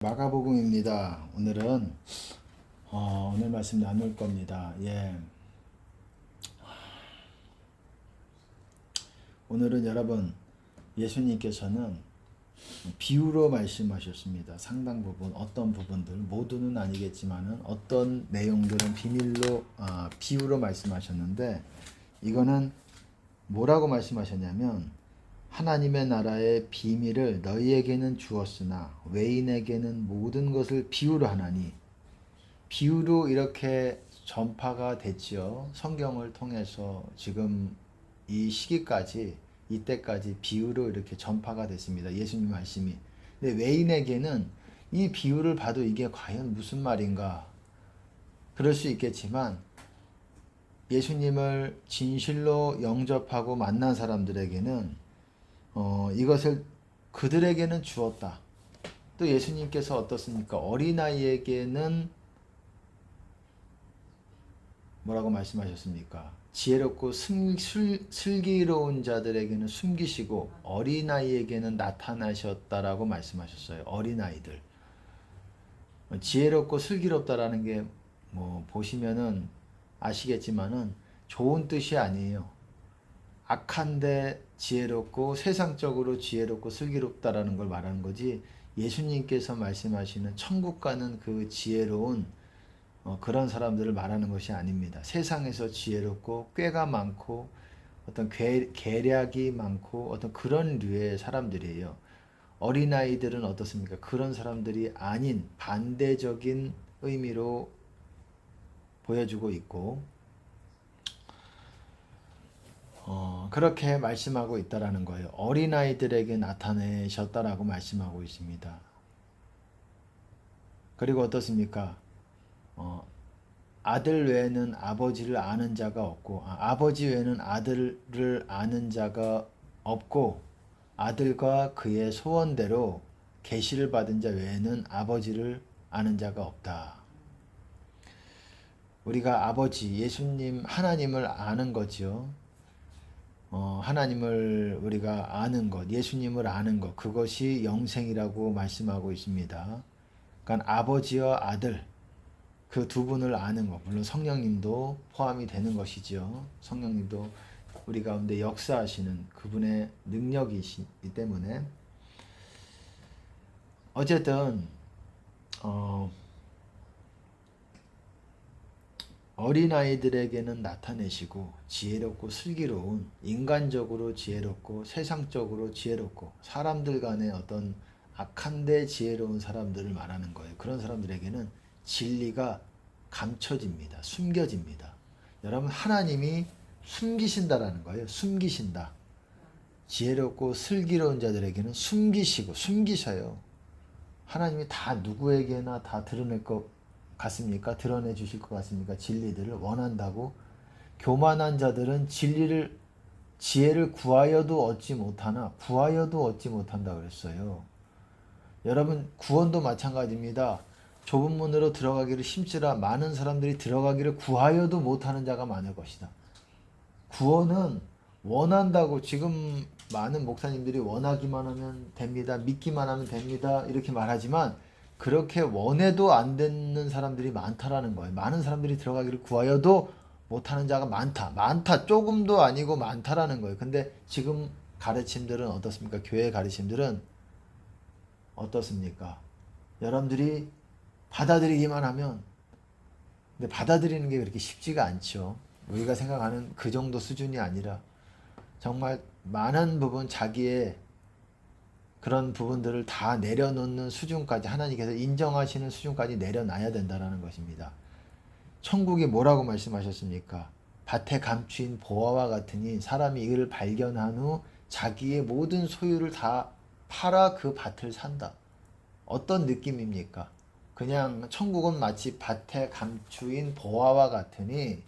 마가복음입니다. 오늘은 오늘 말씀 나눌 겁니다. 오늘은 여러분 예수님께서는 비유로 말씀하셨습니다. 상당 부분 어떤 부분들 모두는 아니겠지만은 어떤 내용들은 비유로 말씀하셨는데 이거는 뭐라고 말씀하셨냐면 하나님의 나라의 비밀을 너희에게는 주었으나 외인에게는 모든 것을 비유로 하나니 비유로 이렇게 전파가 됐지요. 성경을 통해서 지금 이 시기까지 이때까지 비유로 이렇게 전파가 됐습니다. 예수님 말씀이. 근데 외인에게는 이 비유를 봐도 이게 과연 무슨 말인가? 그럴 수 있겠지만 예수님을 진실로 영접하고 만난 사람들에게는 이것을 그들에게는 주었다. 또 예수님께서 어떻습니까? 어린아이에게는 뭐라고 말씀하셨습니까? 지혜롭고 슬기로운 자들에게는 숨기시고 어린아이에게는 나타나셨다라고 말씀하셨어요. 어린아이들. 지혜롭고 슬기롭다라는 게 뭐 보시면은 아시겠지만은 좋은 뜻이 아니에요. 악한데 지혜롭고 세상적으로 지혜롭고 슬기롭다라는 걸 말하는 거지 예수님께서 말씀하시는 천국 가는 그 지혜로운 그런 사람들을 말하는 것이 아닙니다. 세상에서 지혜롭고 꾀가 많고 어떤 계략이 많고 어떤 그런 류의 사람들이에요. 어린아이들은 어떻습니까? 그런 사람들이 아닌 반대적인 의미로 보여주고 있고 그렇게 말씀하고 있다라는 거예요. 어린아이들에게 나타내셨다라고 말씀하고 있습니다. 그리고 어떻습니까? 아들 외에는 아버지를 아는 자가 없고 아버지 외에는 아들을 아는 자가 없고 아들과 그의 소원대로 계시를 받은 자 외에는 아버지를 아는 자가 없다. 우리가 아버지 예수님 하나님을 아는 거지요. 하나님을 우리가 아는 것, 예수님을 아는 것, 그것이 영생이라고 말씀하고 있습니다. 그러니까 아버지와 아들, 그 두 분을 아는 것, 물론 성령님도 포함이 되는 것이죠. 성령님도 우리 가운데 역사하시는 그분의 능력이시기 때문에 어쨌든 어린아이들에게는 나타내시고 지혜롭고 슬기로운 인간적으로 지혜롭고 세상적으로 지혜롭고 사람들 간의 어떤 악한데 지혜로운 사람들을 말하는 거예요. 그런 사람들에게는 진리가 감춰집니다. 숨겨집니다. 여러분 하나님이 숨기신다라는 거예요. 숨기신다. 지혜롭고 슬기로운 자들에게는 숨기시고 숨기셔요. 하나님이 다 누구에게나 다 드러낼 것 같습니까? 드러내 주실 것 같습니까? 진리들을 원한다고? 교만한 자들은 지혜를 구하여도 얻지 못하나 구하여도 얻지 못한다 그랬어요. 여러분 구원도 마찬가지입니다. 좁은 문으로 들어가기를 힘쓰라 많은 사람들이 들어가기를 구하여도 못하는 자가 많을 것이다. 구원은 원한다고 지금 많은 목사님들이 원하기만 하면 됩니다. 믿기만 하면 됩니다. 이렇게 말하지만 그렇게 원해도 안 되는 사람들이 많다라는 거예요. 많은 사람들이 들어가기를 구하여도 못하는 자가 많다. 많다. 조금도 아니고 많다라는 거예요. 근데 지금 가르침들은 어떻습니까? 교회 가르침들은 어떻습니까? 여러분들이 받아들이기만 하면 근데 받아들이는 게 그렇게 쉽지가 않죠. 우리가 생각하는 그 정도 수준이 아니라 정말 많은 부분 자기의 그런 부분들을 다 내려놓는 수준까지 하나님께서 인정하시는 수준까지 내려놔야 된다는 것입니다. 천국이 뭐라고 말씀하셨습니까? 밭에 감추인 보화와 같으니 사람이 이를 발견한 후 자기의 모든 소유를 다 팔아 그 밭을 산다. 어떤 느낌입니까? 그냥 천국은 마치 밭에 감추인 보화와 같으니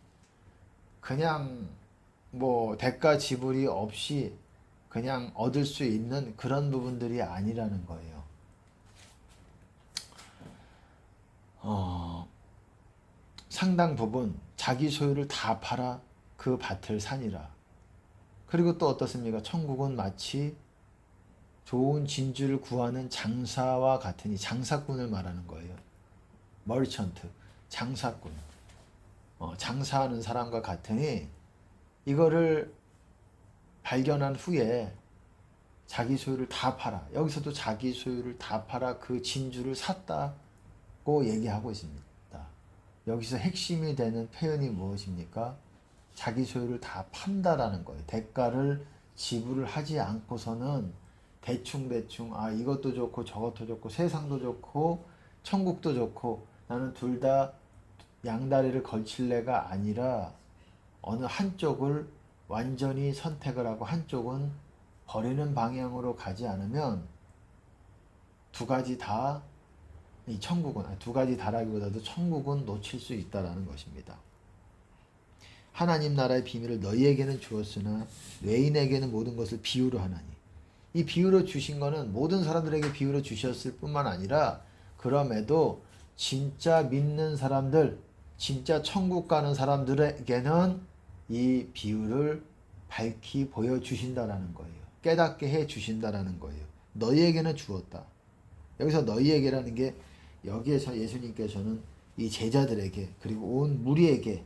그냥 뭐 대가 지불이 없이 그냥 얻을 수 있는 그런 부분들이 아니라는 거예요. 상당 부분 자기 소유를 다 팔아 그 밭을 사니라. 그리고 또 어떻습니까? 천국은 마치 좋은 진주를 구하는 장사와 같으니, 장사꾼을 말하는 거예요. 머리천트, 장사꾼. 장사하는 사람과 같으니 이거를 발견한 후에 자기 소유를 다 팔아. 여기서도 자기 소유를 다 팔아 그 진주를 샀다고 얘기하고 있습니다. 여기서 핵심이 되는 표현이 무엇입니까? 자기 소유를 다 판다라는 거예요. 대가를 지불을 하지 않고서는 대충 이것도 좋고 저것도 좋고 세상도 좋고 천국도 좋고 나는 둘 다 양다리를 걸칠래가 아니라 어느 한쪽을 완전히 선택을 하고 한쪽은 버리는 방향으로 가지 않으면 두 가지 다, 이 천국은, 두 가지 다라기보다도 천국은 놓칠 수 있다라는 것입니다. 하나님 나라의 비밀을 너희에게는 주었으나 외인에게는 모든 것을 비유로 하나니. 이 비유로 주신 거는 모든 사람들에게 비유로 주셨을 뿐만 아니라 그럼에도 진짜 믿는 사람들, 진짜 천국 가는 사람들에게는 이 비유를 밝히 보여주신다라는 거예요. 깨닫게 해주신다라는 거예요. 너희에게는 주었다. 여기서 너희에게라는 게 여기에서 예수님께서는 이 제자들에게 그리고 온 무리에게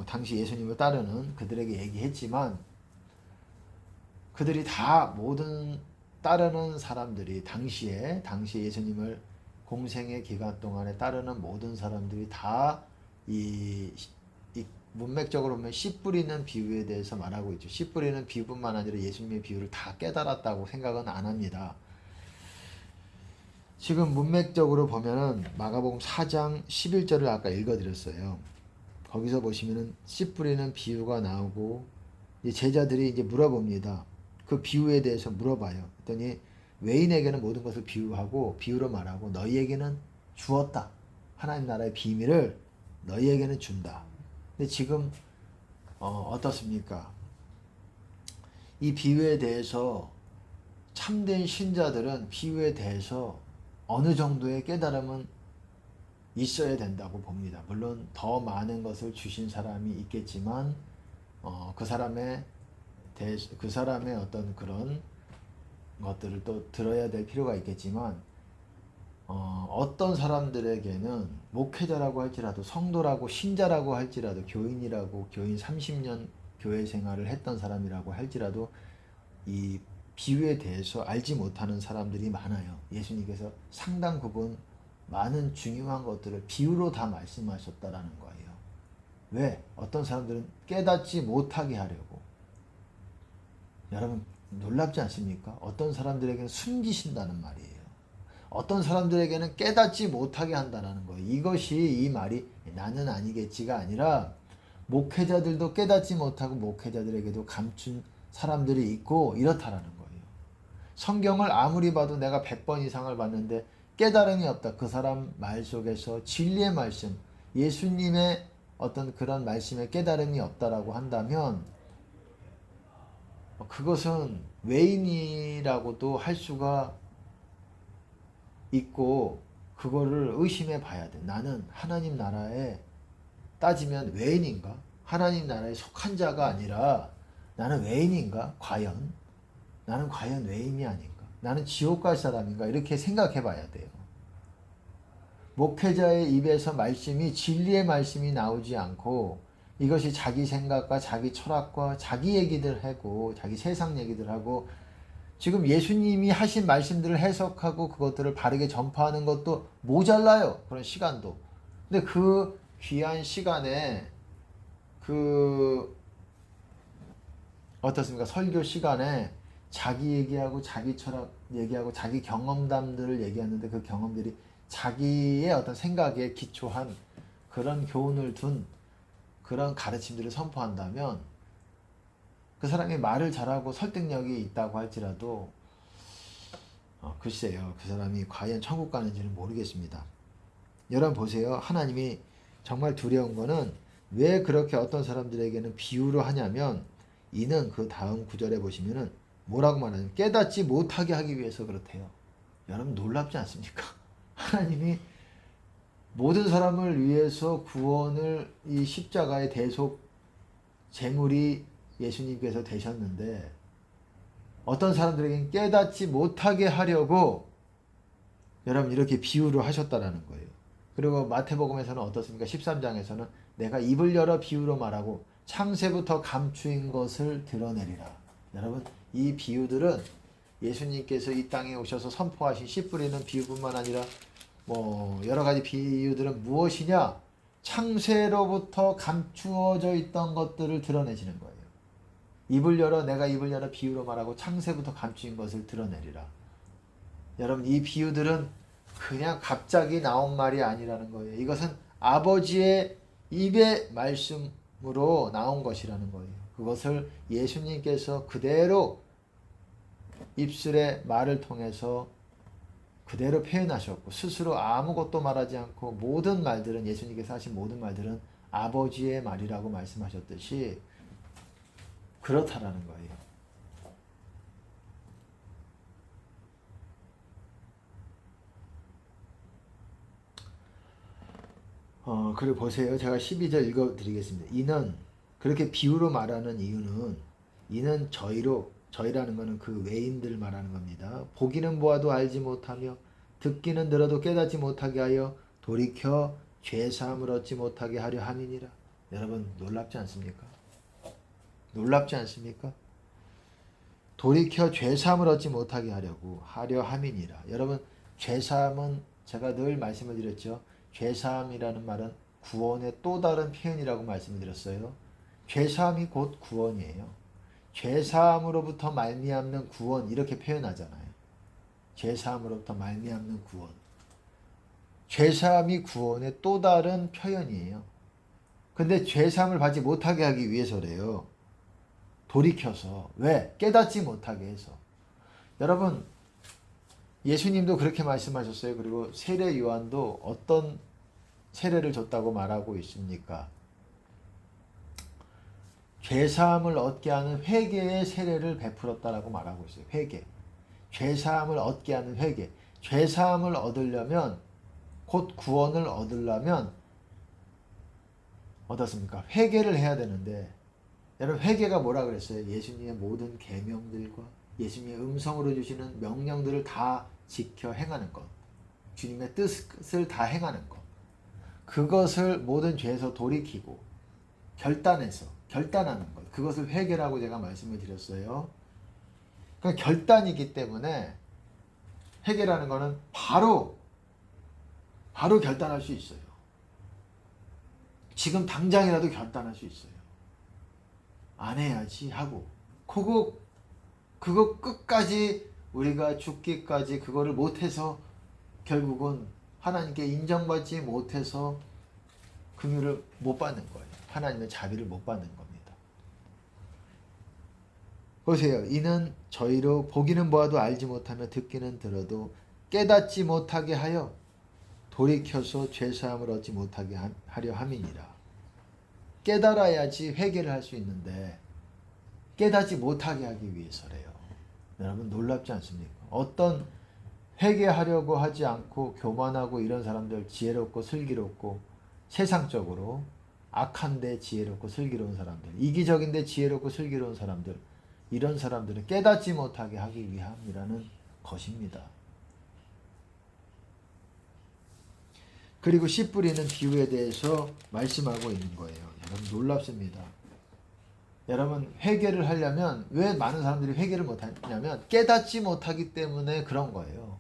당시 예수님을 따르는 그들에게 얘기했지만 그들이 다 모든 따르는 사람들이 당시에 예수님을 공생의 기간 동안에 따르는 모든 사람들이 다 이 문맥적으로 보면 씨 뿌리는 비유에 대해서 말하고 있죠. 씨 뿌리는 비유뿐만 아니라 예수님의 비유를 다 깨달았다고 생각은 안 합니다. 지금 문맥적으로 보면은 마가복음 4장 11절을 아까 읽어드렸어요. 거기서 보시면은 씨 뿌리는 비유가 나오고 제자들이 이제 물어봅니다. 그 비유에 대해서 물어봐요. 그랬더니 외인에게는 모든 것을 비유로 말하고 너희에게는 주었다. 하나님 나라의 비밀을 너희에게는 준다. 근데 지금 어떻습니까? 이 비유에 대해서 참된 신자들은 비유에 대해서 어느 정도의 깨달음은 있어야 된다고 봅니다. 물론 더 많은 것을 주신 사람이 있겠지만 그 사람의 어떤 그런 것들을 또 들어야 될 필요가 있겠지만 어떤 사람들에게는 목회자라고 할지라도 성도라고 신자라고 할지라도 교인이라고 교인 30년 교회 생활을 했던 사람이라고 할지라도 이 비유에 대해서 알지 못하는 사람들이 많아요. 예수님께서 상당 부분 많은 중요한 것들을 비유로 다 말씀하셨다라는 거예요. 왜? 어떤 사람들은 깨닫지 못하게 하려고. 여러분 놀랍지 않습니까? 어떤 사람들에게는 숨기신다는 말이에요. 어떤 사람들에게는 깨닫지 못하게 한다는 거예요. 이것이 이 말이 나는 아니겠지가 아니라 목회자들도 깨닫지 못하고 목회자들에게도 감춘 사람들이 있고 이렇다라는 거예요. 성경을 아무리 봐도 내가 100번 이상을 봤는데 깨달음이 없다. 그 사람 말 속에서 진리의 말씀, 예수님의 어떤 그런 말씀에 깨달음이 없다라고 한다면 그것은 외인이라고도 할 수가 있고 그거를 의심해 봐야 돼. 나는 하나님 나라에 따지면 외인인가? 하나님 나라에 속한 자가 아니라 나는 외인인가? 나는 과연 외인이 아닌가? 나는 지옥 갈 사람인가? 이렇게 생각해 봐야 돼요. 목회자의 입에서 말씀이 진리의 말씀이 나오지 않고 이것이 자기 생각과 자기 철학과 자기 얘기들 하고 자기 세상 얘기들 하고 지금 예수님이 하신 말씀들을 해석하고 그것들을 바르게 전파하는 것도 모자라요. 그런 시간도. 근데 그 귀한 시간에 어떻습니까? 설교 시간에 자기 얘기하고 자기 철학 얘기하고 자기 경험담들을 얘기하는데 그 경험들이 자기의 어떤 생각에 기초한 그런 교훈을 둔 그런 가르침들을 선포한다면 그 사람이 말을 잘하고 설득력이 있다고 할지라도 글쎄요. 그 사람이 과연 천국 가는지는 모르겠습니다. 여러분 보세요. 하나님이 정말 두려운 거는 왜 그렇게 어떤 사람들에게는 비유로 하냐면 이는 그 다음 구절에 보시면은 뭐라고 말하냐면 깨닫지 못하게 하기 위해서 그렇대요. 여러분 놀랍지 않습니까? 하나님이 모든 사람을 위해서 구원을 이 십자가의 대속 제물이 예수님께서 되셨는데 어떤 사람들에게는 깨닫지 못하게 하려고 여러분 이렇게 비유를 하셨다라는 거예요. 그리고 마태복음에서는 어떻습니까? 13장에서는 내가 입을 열어 비유로 말하고 창세부터 감추인 것을 드러내리라. 여러분 이 비유들은 예수님께서 이 땅에 오셔서 선포하신 씨 뿌리는 비유뿐만 아니라 여러 가지 비유들은 무엇이냐? 창세로부터 감추어져 있던 것들을 드러내시는 거예요. 내가 입을 열어 비유로 말하고 창세부터 감추인 것을 드러내리라. 여러분 이 비유들은 그냥 갑자기 나온 말이 아니라는 거예요. 이것은 아버지의 입의 말씀으로 나온 것이라는 거예요. 그것을 예수님께서 그대로 입술의 말을 통해서 그대로 표현하셨고 스스로 아무것도 말하지 않고 모든 말들은 예수님께서 하신 모든 말들은 아버지의 말이라고 말씀하셨듯이 그렇다라는 거예요. 그리고 보세요. 제가 12절 읽어드리겠습니다. 이는 그렇게 비유로 말하는 이유는 이는 저희라는 것은 그 외인들 말하는 겁니다. 보기는 보아도 알지 못하며 듣기는 들어도 깨닫지 못하게 하여 돌이켜 죄사함을 얻지 못하게 하려 함이니라. 여러분 놀랍지 않습니까? 놀랍지 않습니까? 돌이켜 죄사함을 얻지 못하게 하려 함이니라. 여러분 죄사함은 제가 늘 말씀을 드렸죠. 죄사함이라는 말은 구원의 또 다른 표현이라고 말씀을 드렸어요. 죄사함이 곧 구원이에요. 죄사함으로부터 말미암는 구원 이렇게 표현하잖아요. 죄사함으로부터 말미암는 구원. 죄사함이 구원의 또 다른 표현이에요. 근데 죄사함을 받지 못하게 하기 위해서래요. 돌이켜서. 왜? 깨닫지 못하게 해서. 여러분 예수님도 그렇게 말씀하셨어요. 그리고 세례 요한도 어떤 세례를 줬다고 말하고 있습니까? 죄사함을 얻게 하는 회개의 세례를 베풀었다라고 말하고 있어요. 회개. 죄사함을 얻게 하는 회개. 죄사함을 얻으려면 곧 구원을 얻으려면 어떻습니까? 회개를 해야 되는데 여러분 회개가 뭐라 그랬어요? 예수님의 모든 계명들과 예수님의 음성으로 주시는 명령들을 다 지켜 행하는 것. 주님의 뜻을 다 행하는 것. 그것을 모든 죄에서 돌이키고 결단하는 것. 그것을 회개라고 제가 말씀을 드렸어요. 그러니까 결단이기 때문에 회개라는 것은 바로 결단할 수 있어요. 지금 당장이라도 결단할 수 있어요. 안 해야지 하고 그거 끝까지 우리가 죽기까지 그거를 못해서 결국은 하나님께 인정받지 못해서 긍휼을 못 받는 거예요. 하나님의 자비를 못 받는 겁니다. 보세요. 이는 저희로 보기는 보아도 알지 못하며 듣기는 들어도 깨닫지 못하게 하여 돌이켜서 죄사함을 얻지 못하게 하려 함이니라. 깨달아야지 회개를 할 수 있는데 깨닫지 못하게 하기 위해서래요. 여러분 놀랍지 않습니까? 어떤 회개하려고 하지 않고 교만하고 이런 사람들, 지혜롭고 슬기롭고 세상적으로 악한데 지혜롭고 슬기로운 사람들, 이기적인데 지혜롭고 슬기로운 사람들, 이런 사람들은 깨닫지 못하게 하기 위함이라는 것입니다. 그리고 씨 뿌리는 비유에 대해서 말씀하고 있는 거예요. 여러분 놀랍습니다. 여러분 회개를 하려면 왜 많은 사람들이 회개를 못하냐면 깨닫지 못하기 때문에 그런 거예요.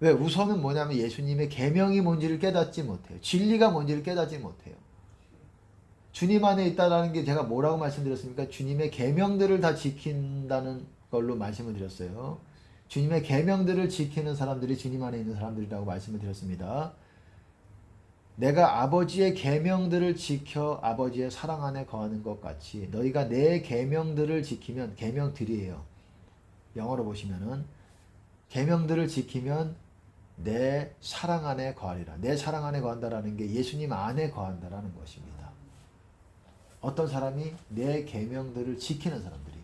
왜? 우선은 뭐냐면 예수님의 계명이 뭔지를 깨닫지 못해요. 진리가 뭔지를 깨닫지 못해요. 주님 안에 있다라는 게 제가 뭐라고 말씀드렸습니까? 주님의 계명들을 다 지킨다는 걸로 말씀을 드렸어요. 주님의 계명들을 지키는 사람들이 주님 안에 있는 사람들이라고 말씀을 드렸습니다. 내가 아버지의 계명들을 지켜 아버지의 사랑 안에 거하는 것 같이 너희가 내 계명들을 지키면, 계명들이에요. 영어로 보시면은 계명들을 지키면 내 사랑 안에 거하리라. 내 사랑 안에 거한다라는 게 예수님 안에 거한다라는 것입니다. 어떤 사람이 내 계명들을 지키는 사람들이.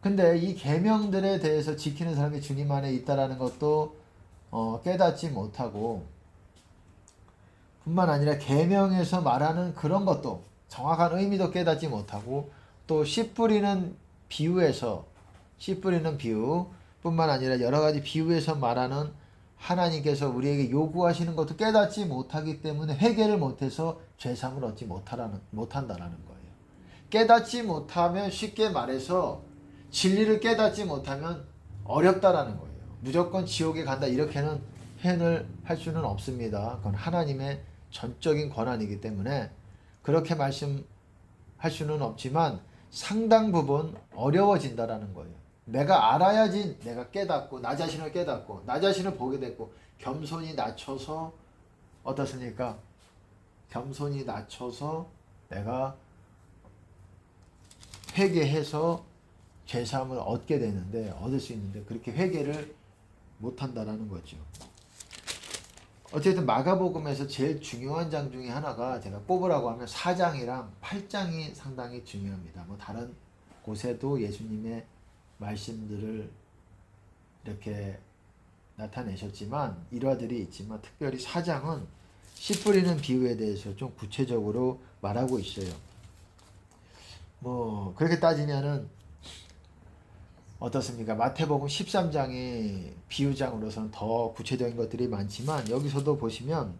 근데 이 계명들에 대해서 지키는 사람이 주님 안에 있다라는 것도 깨닫지 못하고, 뿐만 아니라 계명에서 말하는 그런 것도 정확한 의미도 깨닫지 못하고, 또 씨 뿌리는 비유에서 씨 뿌리는 비유 뿐만 아니라 여러 가지 비유에서 말하는 하나님께서 우리에게 요구하시는 것도 깨닫지 못하기 때문에 회개를 못해서 죄사함을 얻지 못한다라는 거예요. 깨닫지 못하면 쉽게 말해서 진리를 깨닫지 못하면 어렵다라는 거예요. 무조건 지옥에 간다 이렇게는 표현을 할 수는 없습니다. 그건 하나님의 전적인 권한이기 때문에 그렇게 말씀할 수는 없지만 상당 부분 어려워진다라는 거예요. 내가 알아야지 내가 깨닫고 나 자신을 깨닫고 나 자신을 보게 됐고 겸손히 낮춰서 어떻습니까? 겸손히 낮춰서 내가 회개해서 죄사함을 얻게 되는데 얻을 수 있는데 그렇게 회개를 못한다라는 거죠. 어쨌든 마가복음에서 제일 중요한 장 중에 하나가 제가 꼽으라고 하면 4장이랑 8장이 상당히 중요합니다. 뭐 다른 곳에도 예수님의 말씀들을 이렇게 나타내셨지만 일화들이 있지만 특별히 4장은 씨 뿌리는 비유에 대해서 좀 구체적으로 말하고 있어요. 뭐 그렇게 따지면은 어떻습니까? 마태복음 13장이 비유장으로서는 더 구체적인 것들이 많지만 여기서도 보시면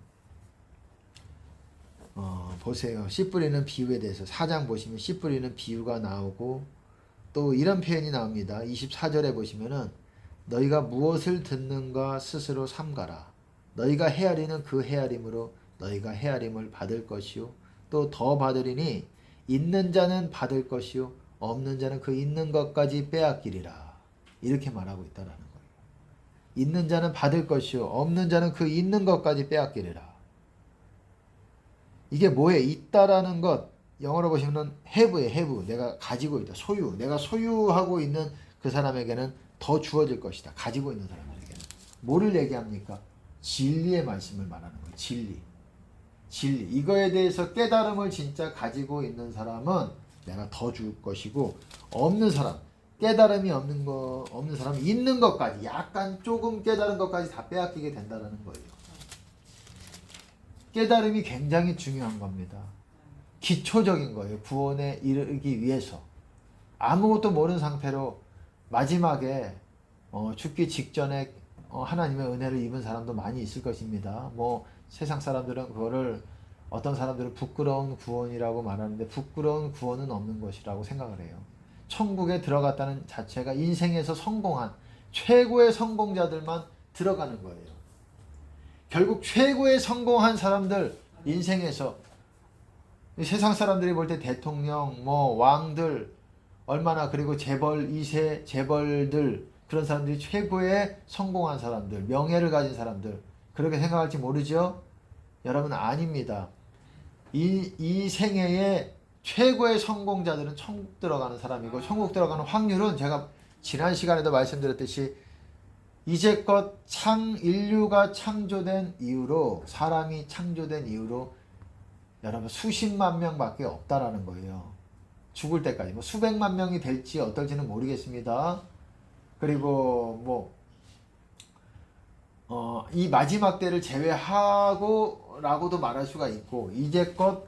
보세요. 씨 뿌리는 비유에 대해서 4장 보시면 씨 뿌리는 비유가 나오고 또 이런 표현이 나옵니다. 24절에 보시면은 너희가 무엇을 듣는가 스스로 삼가라. 너희가 헤아리는 그 헤아림으로 너희가 헤아림을 받을 것이요 또 더 받으리니 있는 자는 받을 것이요 없는 자는 그 있는 것까지 빼앗기리라. 이렇게 말하고 있다라는 거예요. 있는 자는 받을 것이요 없는 자는 그 있는 것까지 빼앗기리라. 이게 뭐예요? 있다라는 것 영어로 보시면 have예요. have. 내가 가지고 있다. 소유. 내가 소유하고 있는 그 사람에게는 더 주어질 것이다. 가지고 있는 사람에게는. 뭐를 얘기합니까? 진리의 말씀을 말하는 거예요. 진리. 진리. 이거에 대해서 깨달음을 진짜 가지고 있는 사람은 내가 더 줄 것이고 없는 사람, 깨달음이 없는 사람은 있는 것까지 약간 조금 깨달은 것까지 다 빼앗기게 된다는 거예요. 깨달음이 굉장히 중요한 겁니다. 기초적인 거예요. 구원에 이르기 위해서. 아무것도 모르는 상태로 마지막에 죽기 직전에 하나님의 은혜를 입은 사람도 많이 있을 것입니다. 뭐 세상 사람들은 그거를 어떤 사람들은 부끄러운 구원이라고 말하는데 부끄러운 구원은 없는 것이라고 생각을 해요. 천국에 들어갔다는 자체가 인생에서 성공한 최고의 성공자들만 들어가는 거예요. 결국 최고의 성공한 사람들 인생에서 세상 사람들이 볼 때 대통령, 뭐 왕들 얼마나 그리고 재벌 2세 재벌들 그런 사람들이 최고의 성공한 사람들, 명예를 가진 사람들 그렇게 생각할지 모르죠? 여러분 아닙니다. 이 생애의 최고의 성공자들은 천국 들어가는 사람이고 천국 들어가는 확률은 제가 지난 시간에도 말씀드렸듯이 이제껏 인류가 창조된 이후로 사람이 창조된 이후로 여러분 수십만 명밖에 없다라는 거예요. 죽을 때까지 뭐 수백만 명이 될지 어떨지는 모르겠습니다. 그리고 이 마지막 때를 제외하고 라고도 말할 수가 있고 이제껏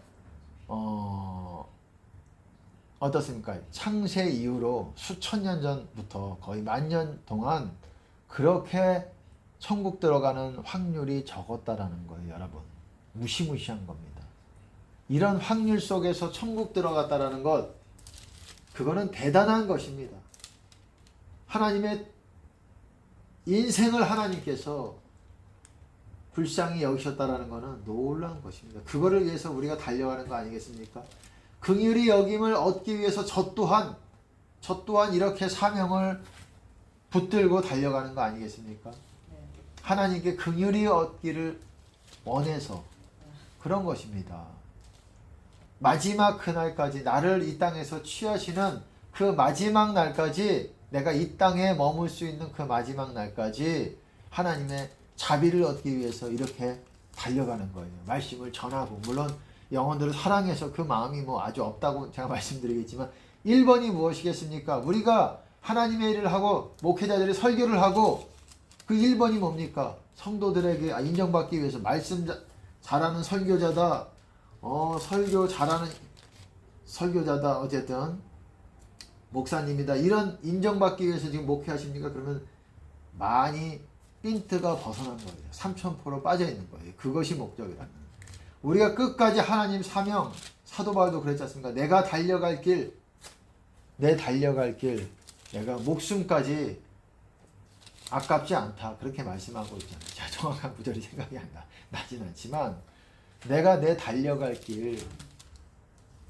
어떻습니까? 창세 이후로 수천 년 전부터 거의 10,000년 동안 그렇게 천국 들어가는 확률이 적었다라는 거예요. 여러분 무시무시한 겁니다. 이런 확률 속에서 천국 들어갔다라는 것 그거는 대단한 것입니다. 하나님의 인생을 하나님께서 불쌍히 여기셨다라는 것은 놀라운 것입니다. 그거를 위해서 우리가 달려가는 거 아니겠습니까? 긍휼히 여김을 얻기 위해서 저 또한 이렇게 사명을 붙들고 달려가는 거 아니겠습니까? 하나님께 긍휼히 얻기를 원해서 그런 것입니다. 마지막 그날까지 나를 이 땅에서 취하시는 그 마지막 날까지 내가 이 땅에 머물 수 있는 그 마지막 날까지 하나님의 자비를 얻기 위해서 이렇게 달려가는 거예요. 말씀을 전하고 물론 영혼들을 사랑해서 그 마음이 뭐 아주 없다고 제가 말씀드리겠지만 1번이 무엇이겠습니까? 우리가 하나님의 일을 하고 목회자들이 설교를 하고 그 1번이 뭡니까? 성도들에게 인정받기 위해서 말씀 잘하는 설교자다. 설교 잘하는 설교자다. 어쨌든 목사님이다 이런 인정받기 위해서 지금 목회하십니까? 그러면 많이 핀트가 벗어난 거예요. 3000% 빠져 있는 거예요. 그것이 목적이라는 거예요. 우리가 끝까지 하나님 사명, 사도 바울도 그랬지 않습니까? 내가 달려갈 길, 내 달려갈 길, 내가 목숨까지 아깝지 않다. 그렇게 말씀하고 있잖아요. 자, 정확한 구절이 생각이 나진 않지만 내가 내 달려갈 길,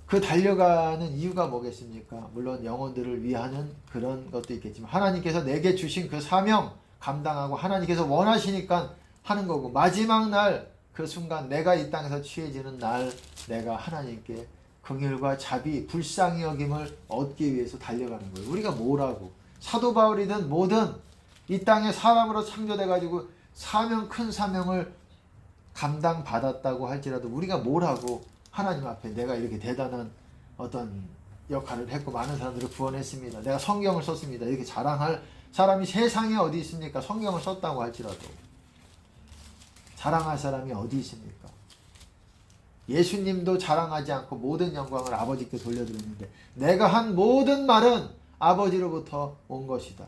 그 달려가는 이유가 뭐겠습니까? 물론 영혼들을 위하는 그런 것도 있겠지만 하나님께서 내게 주신 그 사명 감당하고 하나님께서 원하시니까 하는 거고 마지막 날 그 순간 내가 이 땅에서 취해지는 날 내가 하나님께 긍휼과 자비, 불쌍히 여김을 얻기 위해서 달려가는 거예요. 우리가 뭐라고 사도 바울이든 뭐든 이 땅에 사람으로 창조돼 가지고 사명 큰 사명을 감당받았다고 할지라도 우리가 뭐라고 하나님 앞에 내가 이렇게 대단한 어떤 역할을 했고 많은 사람들을 구원했습니다. 내가 성경을 썼습니다. 이렇게 자랑할 사람이 세상에 어디 있습니까? 성경을 썼다고 할지라도 자랑할 사람이 어디 있습니까? 예수님도 자랑하지 않고 모든 영광을 아버지께 돌려드렸는데 내가 한 모든 말은 아버지로부터 온 것이다.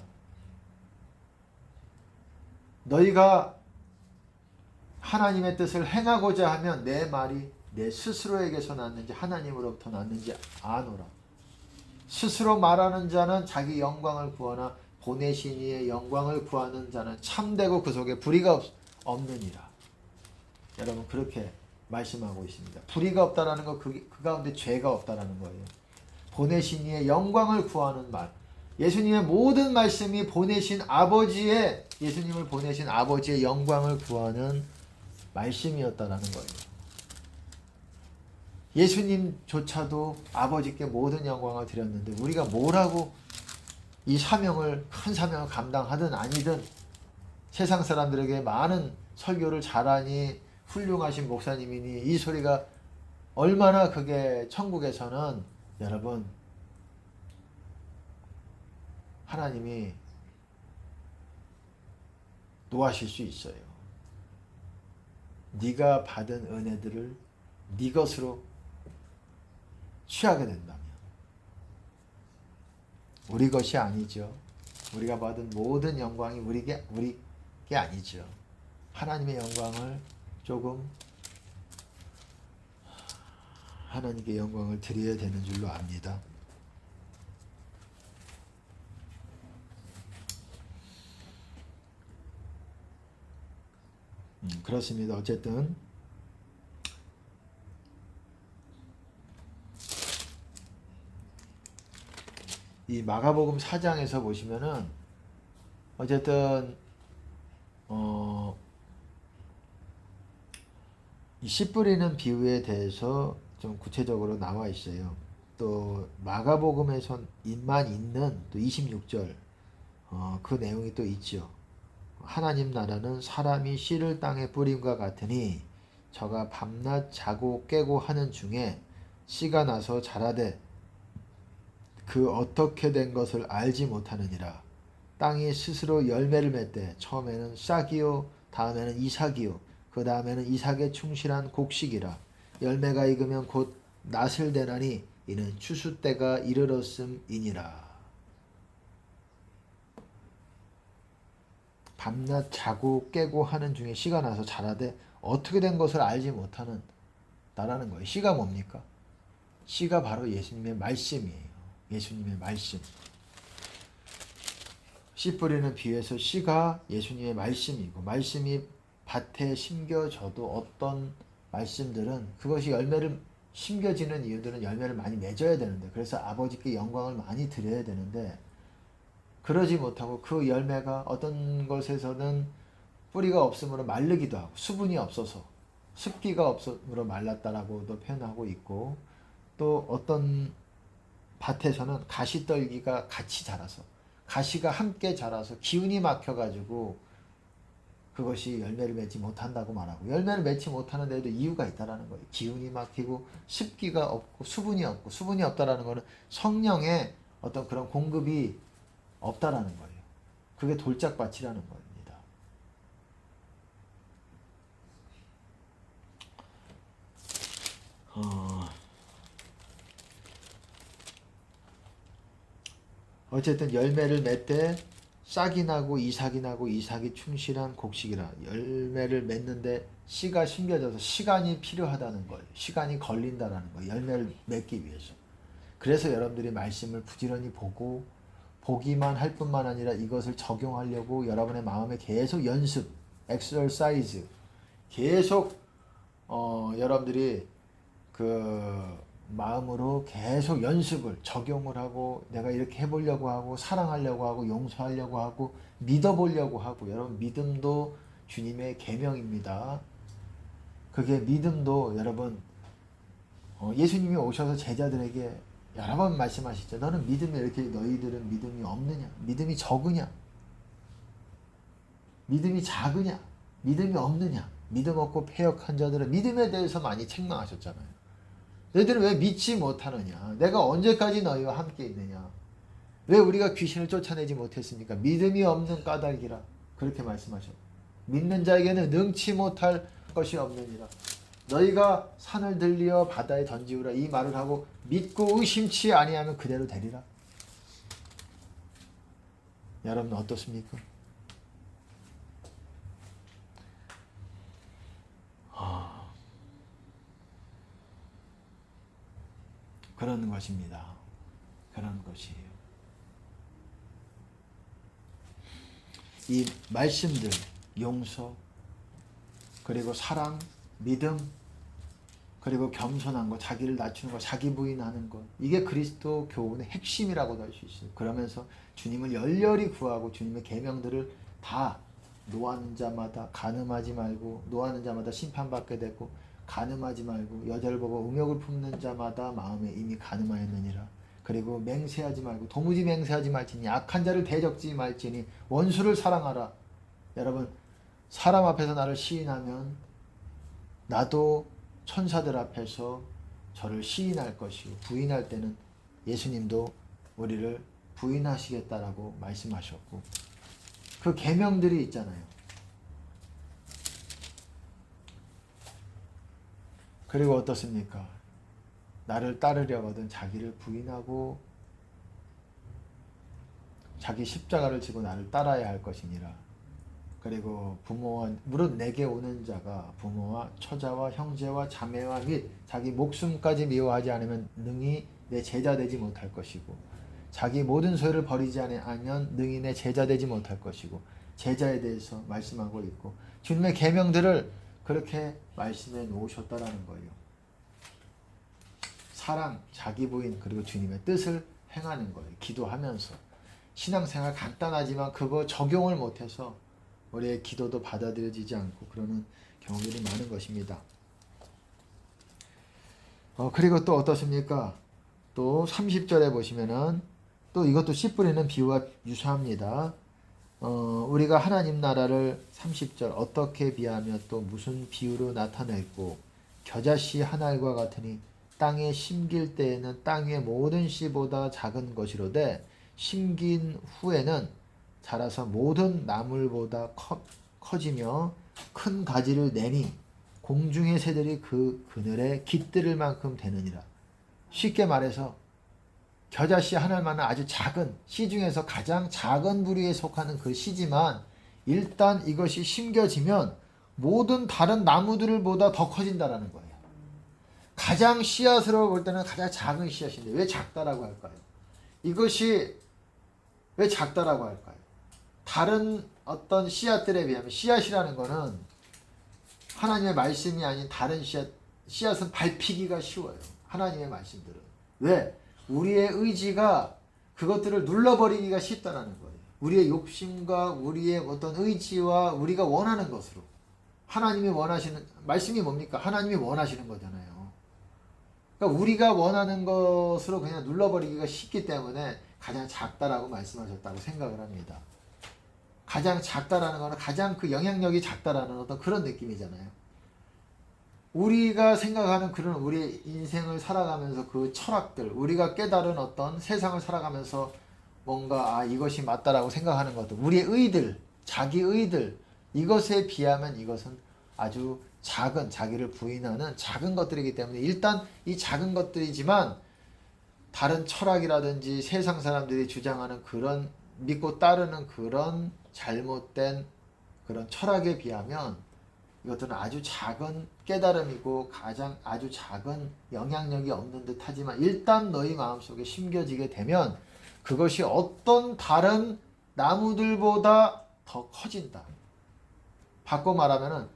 너희가 하나님의 뜻을 행하고자 하면 내 말이 내 스스로에게서 났는지 하나님으로부터 났는지 아노라. 스스로 말하는 자는 자기 영광을 구하나 보내신 이의 영광을 구하는 자는 참되고 그 속에 불의가 없느니라. 여러분 그렇게 말씀하고 있습니다. 불의가 없다라는 거 그 가운데 죄가 없다라는 거예요. 보내신 이의 영광을 구하는 말. 예수님의 모든 말씀이 보내신 아버지의 예수님을 보내신 아버지의 영광을 구하는 말씀이었다라는 거예요. 예수님조차도 아버지께 모든 영광을 드렸는데 우리가 뭐라고 이 사명을 큰 사명을 감당하든 아니든 세상 사람들에게 많은 설교를 잘하니 훌륭하신 목사님이니 이 소리가 얼마나 그게 천국에서는 여러분 하나님이 노하실 수 있어요. 네가 받은 은혜들을 네 것으로 취하게 된다면 우리 것이 아니죠. 우리가 받은 모든 영광이 우리게 아니죠. 하나님의 영광을 조금 하나님께 영광을 드려야 되는 줄로 압니다. 그렇습니다. 어쨌든 이 마가복음 4장에서 보시면은 어쨌든 이 씨 뿌리는 비유에 대해서 좀 구체적으로 나와 있어요. 또 마가복음에서만 있는 또 26절 그 내용이 또 있죠. 하나님 나라는 사람이 씨를 땅에 뿌림과 같으니 저가 밤낮 자고 깨고 하는 중에 씨가 나서 자라되 그 어떻게 된 것을 알지 못하느니라. 땅이 스스로 열매를 맺되 처음에는 싹이요 다음에는 이삭이요 그 다음에는 이삭에 충실한 곡식이라. 열매가 익으면 곧 낫을 대나니 이는 추수 때가 이르렀음이니라. 밤낮 자고 깨고 하는 중에 씨가 나서 자라되 어떻게 된 것을 알지 못하는 나라는 거예요. 씨가 뭡니까? 씨가 바로 예수님의 말씀이에요. 예수님의 말씀. 씨 뿌리는 비유에서 씨가 예수님의 말씀이고 말씀이 밭에 심겨져도 어떤 말씀들은 그것이 열매를 심겨지는 이유들은 열매를 많이 맺어야 되는데 그래서 아버지께 영광을 많이 드려야 되는데 그러지 못하고 그 열매가 어떤 것에서는 뿌리가 없으므로 마르기도 하고 수분이 없어서 습기가 없으므로 말랐다라고도 표현하고 있고 또 어떤 밭에서는 가시떨기가 같이 자라서 가시가 함께 자라서 기운이 막혀가지고 그것이 열매를 맺지 못한다고 말하고 열매를 맺지 못하는 데에도 이유가 있다라는 거예요. 기운이 막히고 습기가 없고 수분이 없다라는 거는 성령의 어떤 그런 공급이 없다라는 거예요. 그게 돌짝밭이라는 겁니다. 어쨌든 열매를 맺되 싹이 나고 이삭이 나고 이삭이 충실한 곡식이라. 열매를 맺는데 씨가 심겨져서 시간이 필요하다는 거예요. 시간이 걸린다라는 거예요. 열매를 맺기 위해서. 그래서 여러분들이 말씀을 부지런히 보고 보기만 할 뿐만 아니라 이것을 적용하려고 여러분의 마음에 계속 연습, 엑서사이즈, 계속 여러분들이 그 마음으로 계속 연습을 적용을 하고 내가 이렇게 해보려고 하고 사랑하려고 하고 용서하려고 하고 믿어보려고 하고. 여러분 믿음도 주님의 계명입니다. 그게 믿음도 여러분 예수님이 오셔서 제자들에게 여러 번 말씀하시죠. 너는 믿음이 이렇게 너희들은 믿음이 없느냐? 믿음이 적으냐? 믿음이 작으냐? 믿음이 없느냐? 믿음 없고 패역한 자들은 믿음에 대해서 많이 책망하셨잖아요. 너희들은 왜 믿지 못하느냐? 내가 언제까지 너희와 함께 있느냐? 왜 우리가 귀신을 쫓아내지 못했습니까? 믿음이 없는 까닭이라. 그렇게 말씀하셨고, 믿는 자에게는 능치 못할 것이 없느니라. 너희가 산을 들리어 바다에 던지우라 이 말을 하고 믿고 의심치 아니하면 그대로 되리라. 여러분 어떻습니까? 그런 것입니다. 그런 것이에요. 이 말씀들, 용서, 그리고 사랑, 믿음, 그리고 겸손한 것, 자기를 낮추는 것, 자기 부인하는 것, 이게 그리스도 교훈의 핵심이라고도 할 수 있어요. 그러면서 주님을 열렬히 구하고 주님의 계명들을 다 노하는 자마다 간음하지 말고, 노하는 자마다 심판받게 되고, 간음하지 말고, 여자를 보고 음욕을 품는 자마다 마음에 이미 간음하였느니라. 그리고 맹세하지 말고, 도무지 맹세하지 말지니, 악한 자를 대적지 말지니, 원수를 사랑하라. 여러분, 사람 앞에서 나를 시인하면 나도 천사들 앞에서 저를 시인할 것이고, 부인할 때는 예수님도 우리를 부인하시겠다라고 말씀하셨고, 그 계명들이 있잖아요. 그리고 어떻습니까? 나를 따르려거든 자기를 부인하고 자기 십자가를 지고 나를 따라야 할 것이니라. 그리고 부모와 무릇 내게 오는 자가 부모와 처자와 형제와 자매와 및 자기 목숨까지 미워하지 않으면 능히 내 제자 되지 못할 것이고, 자기 모든 소유를 버리지 않으면 능히 내 제자 되지 못할 것이고, 제자에 대해서 말씀하고 있고 주님의 계명들을 그렇게 말씀해 놓으셨다라는 거예요. 사랑, 자기 부인, 그리고 주님의 뜻을 행하는 거예요. 기도하면서. 신앙생활 간단하지만 그거 적용을 못해서 우리의 기도도 받아들여지지 않고 그러는 경우들이 많은 것입니다. 그리고 또 어떻습니까? 또 30절에 보시면은 또 이것도 씨 뿌리는 비유와 유사합니다. 우리가 하나님 나라를 30절 어떻게 비하며 또 무슨 비유로 나타냈고, 겨자씨 한 알과 같으니 땅에 심길 때에는 땅 위의 모든 씨보다 작은 것이로되 심긴 후에는 자라서 모든 나물보다 커지며 큰 가지를 내니 공중의 새들이 그 그늘에 깃들을 만큼 되느니라. 쉽게 말해서 겨자씨 한 알만은 아주 작은 씨 중에서 가장 작은 부류에 속하는 그 씨지만, 일단 이것이 심겨지면 모든 다른 나무들보다 더 커진다라는 거예요. 가장 씨앗으로 볼 때는 가장 작은 씨앗인데 왜 작다라고 할까요? 이것이 왜 작다라고 할까요? 다른 어떤 씨앗들에 비하면, 씨앗이라는 거는 하나님의 말씀이 아닌 다른 씨앗은 밟히기가 쉬워요. 하나님의 말씀들은. 왜? 우리의 의지가 그것들을 눌러버리기가 쉽다라는 거예요. 우리의 욕심과 우리의 어떤 의지와 우리가 원하는 것으로. 하나님이 원하시는 말씀이 뭡니까? 하나님이 원하시는 거잖아요. 그러니까 우리가 원하는 것으로 그냥 눌러버리기가 쉽기 때문에 가장 작다라고 말씀하셨다고 생각을 합니다. 가장 작다라는 거는 가장 그 영향력이 작다라는 어떤 그런 느낌이잖아요. 우리가 생각하는 그런 우리의 인생을 살아가면서 그 철학들, 우리가 깨달은 어떤 세상을 살아가면서 뭔가 이것이 맞다라고 생각하는 것들, 우리의 의들, 자기 의들, 이것에 비하면 이것은 아주 작은, 자기를 부인하는 작은 것들이기 때문에 일단 이 작은 것들이지만 다른 철학이라든지 세상 사람들이 주장하는 그런 믿고 따르는 그런 잘못된 그런 철학에 비하면 이것들은 아주 작은 깨달음이고 가장 아주 작은 영향력이 없는 듯 하지만 일단 너희 마음속에 심겨지게 되면 그것이 어떤 다른 나무들보다 더 커진다. 바꿔 말하면은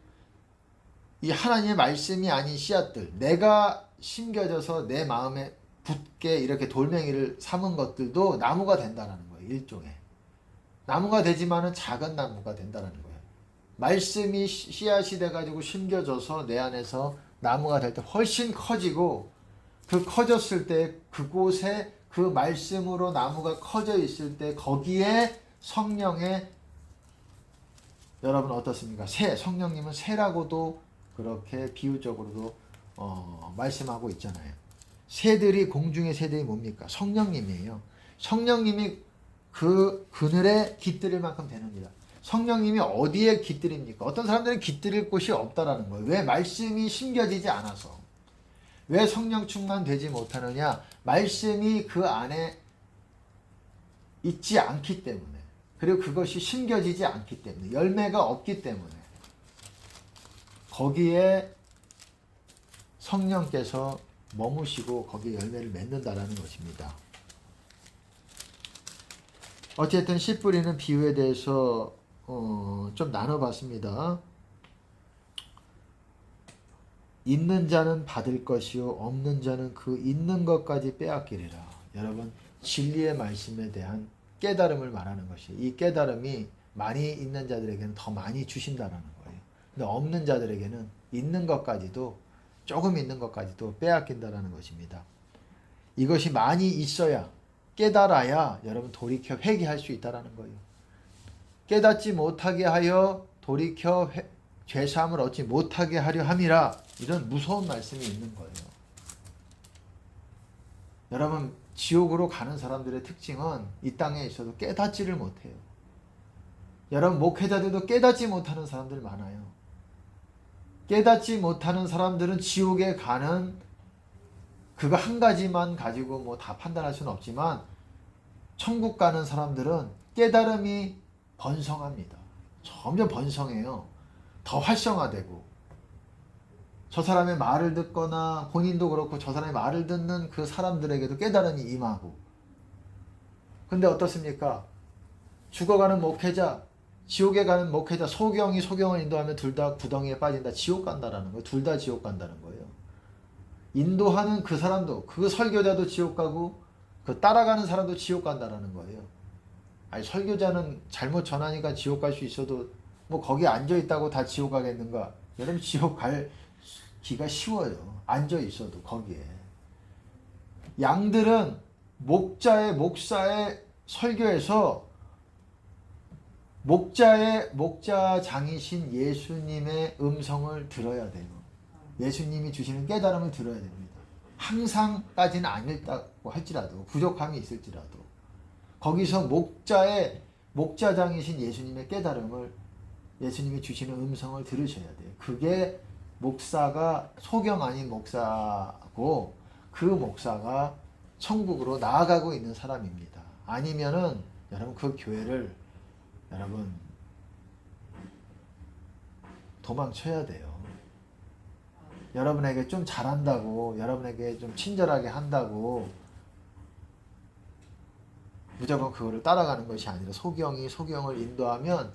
이 하나님의 말씀이 아닌 씨앗들, 내가 심겨져서 내 마음에 붙게 이렇게 돌멩이를 삼은 것들도 나무가 된다는 거예요. 일종의. 나무가 되지만은 작은 나무가 된다는 거예요. 말씀이 씨앗이 돼가지고 심겨져서 내 안에서 나무가 될 때 훨씬 커지고 그 커졌을 때 그곳에 그 말씀으로 나무가 커져 있을 때 거기에 성령의 여러분 어떻습니까? 새, 성령님은 새라고도 그렇게 비유적으로도 말씀하고 있잖아요. 새들이 공중의 새들이 뭡니까? 성령님이에요. 성령님이 그 그늘에 깃들일 만큼 되느니라. 성령님이 어디에 깃들입니까? 어떤 사람들은 깃들일 곳이 없다라는 거예요. 왜? 말씀이 심겨지지 않아서. 왜 성령 충만되지 못하느냐? 말씀이 그 안에 있지 않기 때문에. 그리고 그것이 심겨지지 않기 때문에. 열매가 없기 때문에. 거기에 성령께서 머무시고 거기에 열매를 맺는다라는 것입니다. 어쨌든 씨 뿌리는 비유에 대해서 좀 나눠봤습니다. 있는 자는 받을 것이요 없는 자는 그 있는 것까지 빼앗기리라. 여러분 진리의 말씀에 대한 깨달음을 말하는 것이 이 깨달음이 많이 있는 자들에게는 더 많이 주신다라는 거예요. 근데 없는 자들에게는 있는 것까지도 조금 있는 것까지도 빼앗긴다라는 것입니다. 이것이 많이 있어야 깨달아야 여러분 돌이켜 회개할 수 있다라는 거예요. 깨닫지 못하게 하여 돌이켜 죄사함을 얻지 못하게 하려 함이라. 이런 무서운 말씀이 있는 거예요. 여러분 지옥으로 가는 사람들의 특징은 이 땅에 있어도 깨닫지를 못해요. 여러분 목회자들도 깨닫지 못하는 사람들 많아요. 깨닫지 못하는 사람들은 지옥에 가는 그거 한 가지만 가지고 뭐 다 판단할 수는 없지만 천국 가는 사람들은 깨달음이 번성합니다. 점점 번성해요. 더 활성화되고 저 사람의 말을 듣거나 본인도 그렇고 저 사람의 말을 듣는 그 사람들에게도 깨달음이 임하고. 근데 어떻습니까? 죽어가는 목회자, 지옥에 가는 목회자, 소경이 소경을 인도하면 둘 다 구덩이에 빠진다. 지옥 간다라는 거예요. 둘 다 지옥 간다는 거예요. 인도하는 그 사람도, 그 설교자도 지옥 가고 그 따라가는 사람도 지옥 간다라는 거예요. 아니 설교자는 잘못 전하니까 지옥 갈 수 있어도 뭐 거기 앉아 있다고 다 지옥 가겠는가? 여러분 지옥 갈 기가 쉬워요. 앉아 있어도 거기에. 양들은 목자의 설교에서 목자장이신 예수님의 음성을 들어야 돼요. 예수님이 주시는 깨달음을 들어야 됩니다. 항상까지는 아니었다고 할지라도 부족함이 있을지라도 거기서 목자장이신 예수님의 깨달음을 예수님이 주시는 음성을 들으셔야 돼요. 그게 목사가 소경 아닌 목사고 그 목사가 천국으로 나아가고 있는 사람입니다. 아니면은 여러분 그 교회를 여러분 도망쳐야 돼요. 여러분에게 좀 잘한다고 여러분에게 좀 친절하게 한다고 무조건 그거를 따라가는 것이 아니라 소경이 소경을 인도하면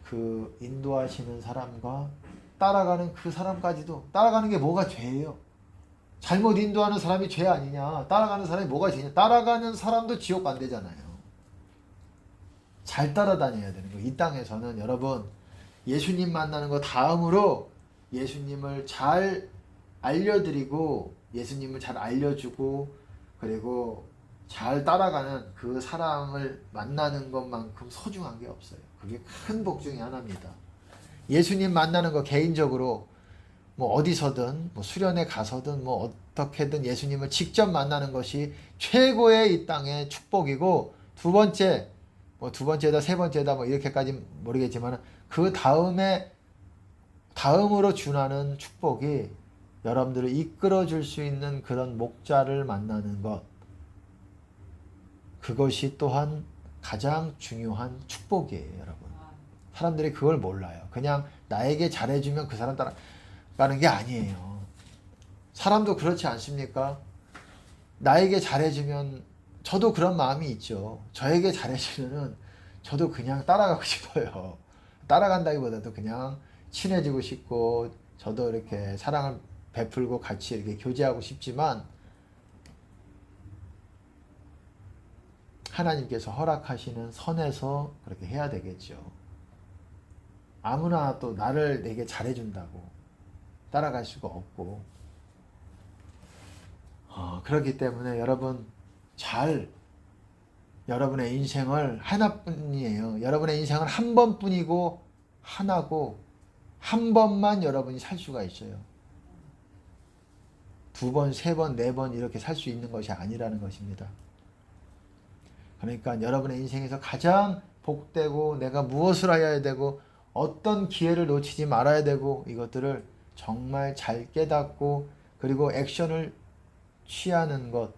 그 인도하시는 사람과 따라가는 그 사람까지도 따라가는 게 뭐가 죄예요? 잘못 인도하는 사람이 죄 아니냐? 따라가는 사람이 뭐가 죄냐? 따라가는 사람도 지옥 안 되잖아요. 잘 따라다녀야 되는 거예요. 이 땅에서는 여러분 예수님 만나는 거 다음으로 예수님을 잘 알려드리고 예수님을 잘 알려주고 그리고 잘 따라가는 그 사람을 만나는 것만큼 소중한 게 없어요. 그게 큰 복 중에 하나입니다. 예수님 만나는 거 개인적으로 뭐 어디서든 뭐 수련회 가서든 뭐 어떻게든 예수님을 직접 만나는 것이 최고의 이 땅의 축복이고 두 번째다 세 번째다 뭐 이렇게까지 모르겠지만 그 다음으로 준하는 축복이 여러분들을 이끌어 줄 수 있는 그런 목자를 만나는 것 그것이 또한 가장 중요한 축복이에요, 여러분. 사람들이 그걸 몰라요. 그냥 나에게 잘해주면 그 사람 따라가는 게 아니에요. 사람도 그렇지 않습니까? 나에게 잘해주면 저도 그런 마음이 있죠. 저에게 잘해주면은 저도 그냥 따라가고 싶어요. 따라간다기보다도 그냥 친해지고 싶고 저도 이렇게 사랑을 베풀고 같이 이렇게 교제하고 싶지만 하나님께서 허락하시는 선에서 그렇게 해야 되겠죠. 아무나 또 나를 내게 잘해준다고 따라갈 수가 없고 그렇기 때문에 여러분 여러분의 인생을 하나뿐이에요. 여러분의 인생은 한 번뿐이고 하나고 한 번만 여러분이 살 수가 있어요. 두 번, 세 번, 네 번 이렇게 살 수 있는 것이 아니라는 것입니다. 그러니까 여러분의 인생에서 가장 복되고 내가 무엇을 해야 되고 어떤 기회를 놓치지 말아야 되고 이것들을 정말 잘 깨닫고 그리고 액션을 취하는 것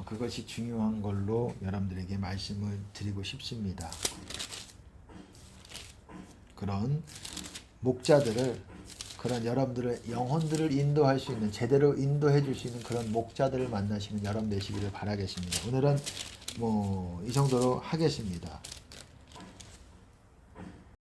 그것이 중요한 걸로 여러분들에게 말씀을 드리고 싶습니다. 그런 목자들을 그런 여러분들의 영혼들을 인도할 수 있는 제대로 인도해 줄 수 있는 그런 목자들을 만나시는 여러분 되시기를 바라겠습니다. 오늘은 이 정도로 하겠습니다.